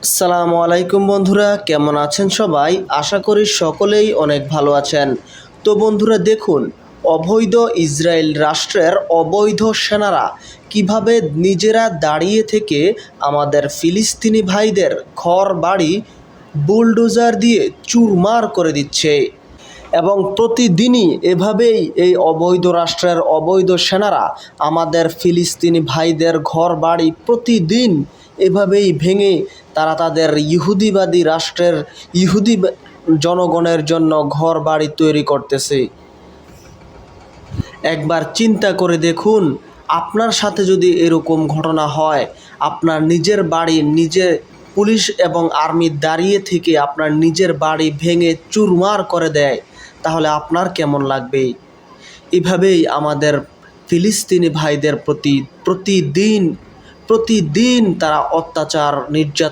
আসসালামু আলাইকুম বন্ধুরা, কেমন আছেন সবাই? আশা করি সকলেই অনেক ভালো আছেন। তো বন্ধুরা দেখুন, অবৈধ ইসরায়েল রাষ্ট্রের অবৈধ সেনারা কিভাবে নিজেরা দাঁড়িয়ে থেকে আমাদের ফিলিস্তিনি ভাইদের ঘর বাড়ি বুলডোজার দিয়ে চুরমার করে দিচ্ছে এবং প্রতিদিনই এভাবেই এই অবৈধ রাষ্ট্রের অবৈধ সেনারা আমাদের ফিলিস্তিনি ভাইদের ঘর বাড়ি প্রতিদিন এভাবেই ভেঙে তারা তাদের ইহুদিবাদী রাষ্ট্রের ইহুদি জনগণের জন্য ঘর বাড়ি তৈরি করতেছে। একবার চিন্তা করে দেখুন, আপনার সাথে যদি এরকম ঘটনা হয়, আপনার নিজের বাড়ি নিজে পুলিশ এবং আর্মি দাঁড়িয়ে থেকে আপনার নিজের বাড়ি ভেঙে চুরমার করে দেয়, তাহলে আপনার কেমন লাগবে? এভাবেই আমাদের ফিলিস্তিনি ভাইদের প্রতি প্রতিদিন তারা অত্যাচার নির্যাতন